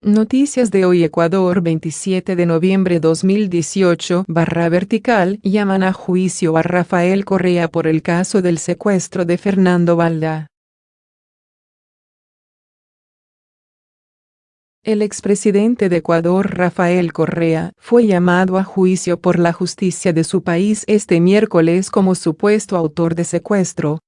Noticias de hoy Ecuador 27 de noviembre 2018 /vertical llaman a juicio a Rafael Correa por el caso del secuestro de Fernando Balda. El expresidente de Ecuador Rafael Correa fue llamado a juicio por la justicia de su país este miércoles como supuesto autor de secuestro.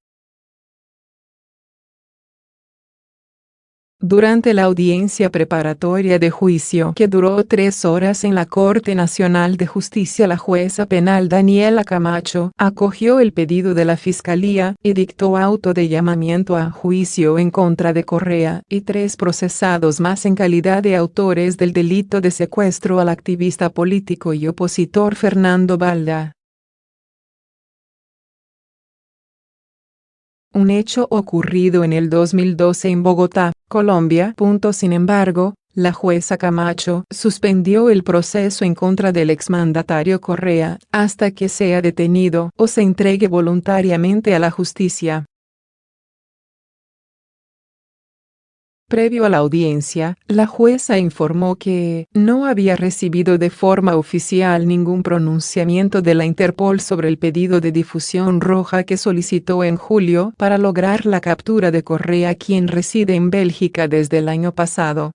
Durante la audiencia preparatoria de juicio que duró 3 horas en la Corte Nacional de Justicia, la jueza penal Daniela Camacho acogió el pedido de la Fiscalía y dictó auto de llamamiento a juicio en contra de Correa y 3 procesados más en calidad de autores del delito de secuestro al activista político y opositor Fernando Balda. Un hecho ocurrido en el 2012 en Bogotá, Colombia. Sin embargo, la jueza Camacho suspendió el proceso en contra del exmandatario Correa hasta que sea detenido o se entregue voluntariamente a la justicia. Previo a la audiencia, la jueza informó que no había recibido de forma oficial ningún pronunciamiento de la Interpol sobre el pedido de difusión roja que solicitó en julio para lograr la captura de Correa, quien reside en Bélgica desde el año pasado.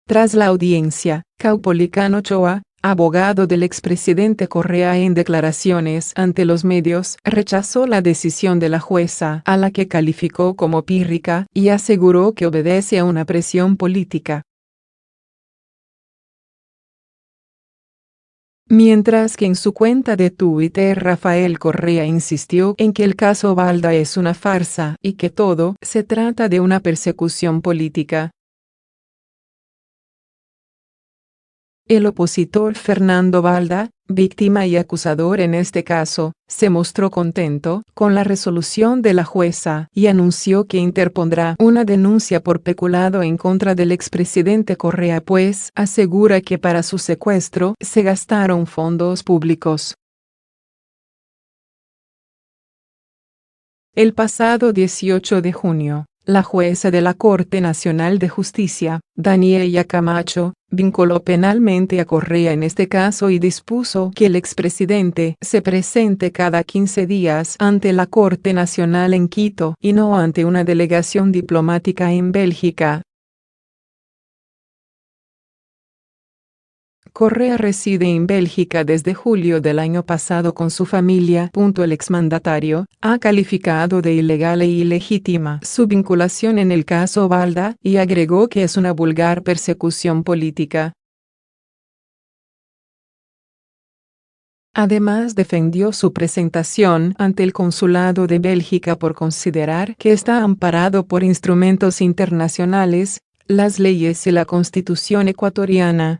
Tras la audiencia, Caupolicán Ochoa, abogado del expresidente Correa, en declaraciones ante los medios, rechazó la decisión de la jueza, a la que calificó como pírrica, y aseguró que obedece a una presión política. Mientras que en su cuenta de Twitter Rafael Correa insistió en que el caso Balda es una farsa y que todo se trata de una persecución política. El opositor Fernando Balda, víctima y acusador en este caso, se mostró contento con la resolución de la jueza y anunció que interpondrá una denuncia por peculado en contra del expresidente Correa, pues asegura que para su secuestro se gastaron fondos públicos. El pasado 18 de junio, la jueza de la Corte Nacional de Justicia, Daniela Camacho, vinculó penalmente a Correa en este caso y dispuso que el expresidente se presente cada 15 días ante la Corte Nacional en Quito y no ante una delegación diplomática en Bélgica. Correa reside en Bélgica desde julio del año pasado con su familia. El exmandatario ha calificado de ilegal e ilegítima su vinculación en el caso Balda y agregó que es una vulgar persecución política. Además, defendió su presentación ante el Consulado de Bélgica por considerar que está amparado por instrumentos internacionales, las leyes y la Constitución ecuatoriana.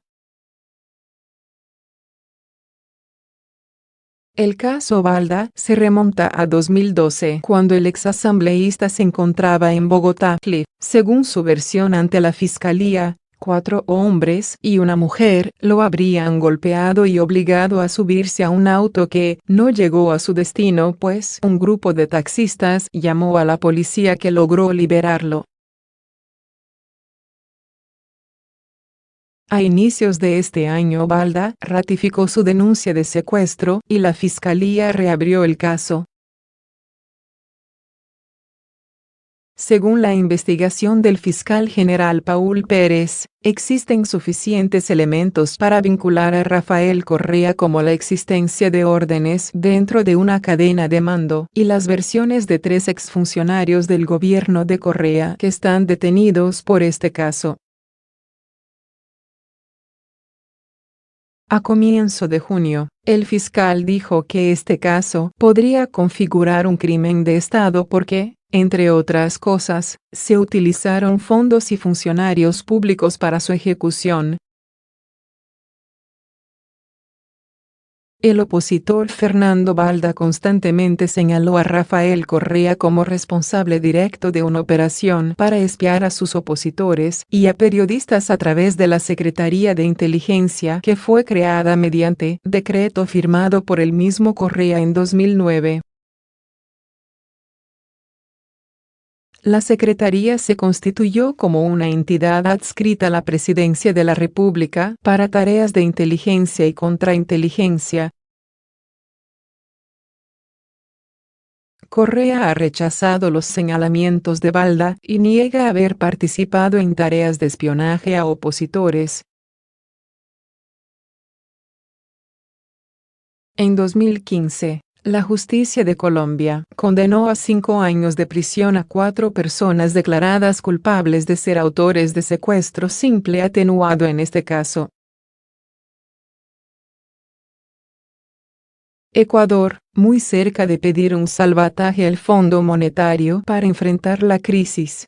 El caso Balda se remonta a 2012, cuando el exasambleísta se encontraba en Bogotá. Según su versión ante la fiscalía, 4 hombres y una mujer lo habrían golpeado y obligado a subirse a un auto que no llegó a su destino, pues un grupo de taxistas llamó a la policía, que logró liberarlo. A inicios de este año Balda ratificó su denuncia de secuestro y la fiscalía reabrió el caso. Según la investigación del fiscal general Paul Pérez, existen suficientes elementos para vincular a Rafael Correa, como la existencia de órdenes dentro de una cadena de mando y las versiones de 3 exfuncionarios del gobierno de Correa que están detenidos por este caso. A comienzo de junio, el fiscal dijo que este caso podría configurar un crimen de Estado porque, entre otras cosas, se utilizaron fondos y funcionarios públicos para su ejecución. El opositor Fernando Balda constantemente señaló a Rafael Correa como responsable directo de una operación para espiar a sus opositores y a periodistas a través de la Secretaría de Inteligencia, que fue creada mediante decreto firmado por el mismo Correa en 2009. La Secretaría se constituyó como una entidad adscrita a la Presidencia de la República para tareas de inteligencia y contrainteligencia. Correa ha rechazado los señalamientos de Balda y niega haber participado en tareas de espionaje a opositores. En 2015, la justicia de Colombia condenó a 5 años de prisión a 4 personas declaradas culpables de ser autores de secuestro simple atenuado en este caso. Ecuador, muy cerca de pedir un salvataje al Fondo Monetario para enfrentar la crisis.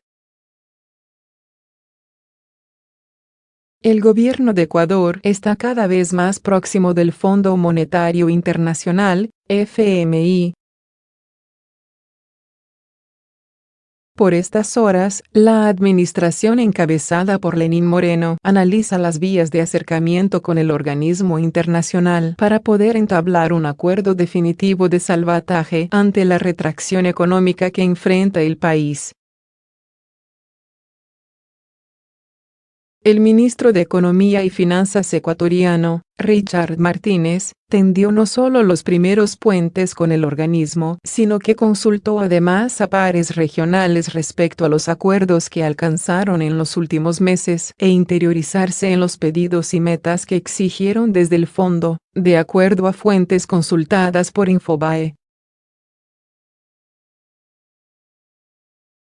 El gobierno de Ecuador está cada vez más próximo del Fondo Monetario Internacional, FMI. Por estas horas, la administración encabezada por Lenín Moreno analiza las vías de acercamiento con el organismo internacional para poder entablar un acuerdo definitivo de salvataje ante la retracción económica que enfrenta el país. El ministro de Economía y Finanzas ecuatoriano, Richard Martínez, tendió no solo los primeros puentes con el organismo, sino que consultó además a pares regionales respecto a los acuerdos que alcanzaron en los últimos meses e interiorizarse en los pedidos y metas que exigieron desde el fondo, de acuerdo a fuentes consultadas por Infobae.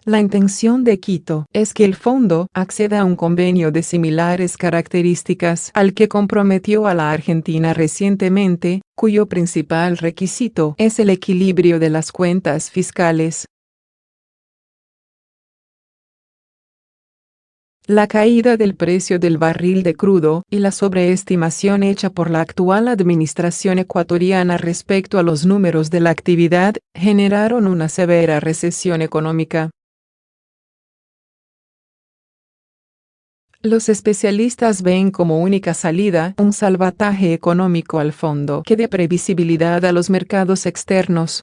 La intención de Quito es que el fondo acceda a un convenio de similares características al que comprometió a la Argentina recientemente, cuyo principal requisito es el equilibrio de las cuentas fiscales. La caída del precio del barril de crudo y la sobreestimación hecha por la actual administración ecuatoriana respecto a los números de la actividad generaron una severa recesión económica. Los especialistas ven como única salida un salvataje económico al fondo que dé previsibilidad a los mercados externos.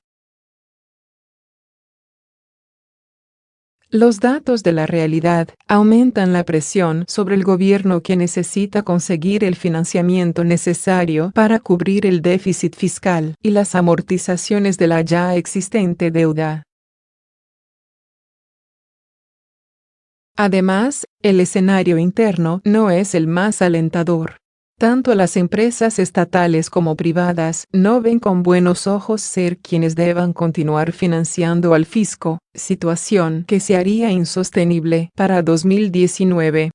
Los datos de la realidad aumentan la presión sobre el gobierno que necesita conseguir el financiamiento necesario para cubrir el déficit fiscal y las amortizaciones de la ya existente deuda. Además, el escenario interno no es el más alentador. Tanto las empresas estatales como privadas no ven con buenos ojos ser quienes deban continuar financiando al fisco, situación que se haría insostenible para 2019.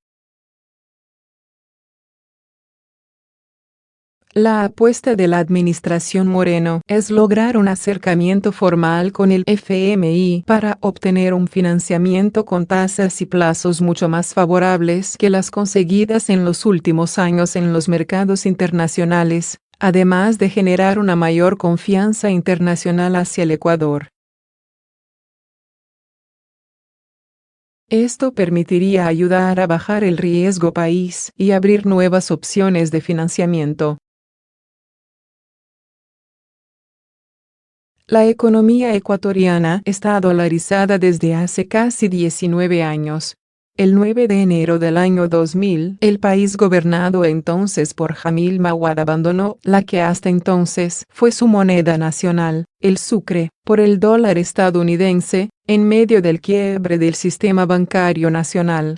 La apuesta de la administración Moreno es lograr un acercamiento formal con el FMI para obtener un financiamiento con tasas y plazos mucho más favorables que las conseguidas en los últimos años en los mercados internacionales, además de generar una mayor confianza internacional hacia el Ecuador. Esto permitiría ayudar a bajar el riesgo país y abrir nuevas opciones de financiamiento. La economía ecuatoriana está dolarizada desde hace casi 19 años. El 9 de enero del año 2000, el país gobernado entonces por Jamil Mahuad abandonó la que hasta entonces fue su moneda nacional, el sucre, por el dólar estadounidense, en medio del quiebre del sistema bancario nacional.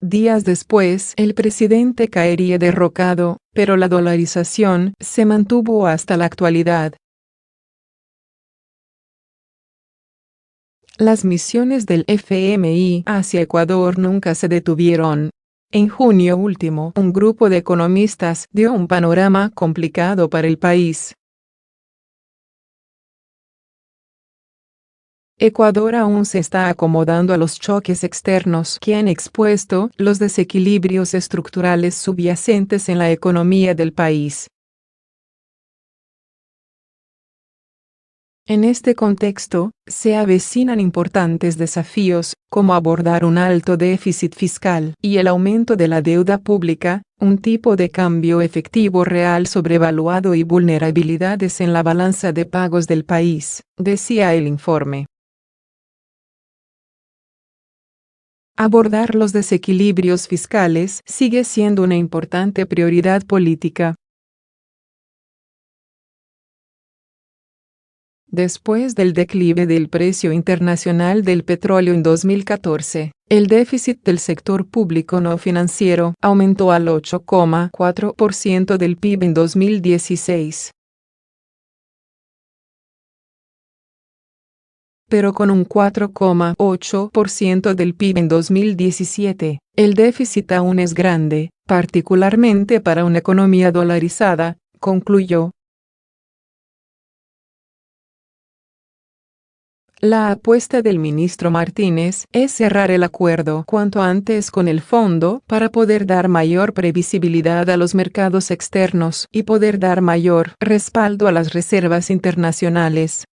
Días después, el presidente caería derrocado, pero la dolarización se mantuvo hasta la actualidad. Las misiones del FMI hacia Ecuador nunca se detuvieron. En junio último, un grupo de economistas dio un panorama complicado para el país. Ecuador aún se está acomodando a los choques externos que han expuesto los desequilibrios estructurales subyacentes en la economía del país. En este contexto, se avecinan importantes desafíos, como abordar un alto déficit fiscal y el aumento de la deuda pública, un tipo de cambio efectivo real sobrevaluado y vulnerabilidades en la balanza de pagos del país, decía el informe. Abordar los desequilibrios fiscales sigue siendo una importante prioridad política. Después del declive del precio internacional del petróleo en 2014, el déficit del sector público no financiero aumentó al 8,4% del PIB en 2016. Pero con un 4,8% del PIB en 2017, el déficit aún es grande, particularmente para una economía dolarizada, concluyó. La apuesta del ministro Martínez es cerrar el acuerdo cuanto antes con el fondo para poder dar mayor previsibilidad a los mercados externos y poder dar mayor respaldo a las reservas internacionales.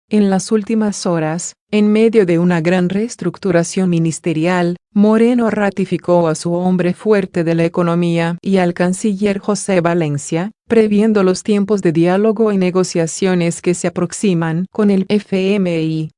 En las últimas horas, en medio de una gran reestructuración ministerial, Moreno ratificó a su hombre fuerte de la economía y al canciller José Valencia, previendo los tiempos de diálogo y negociaciones que se aproximan con el FMI.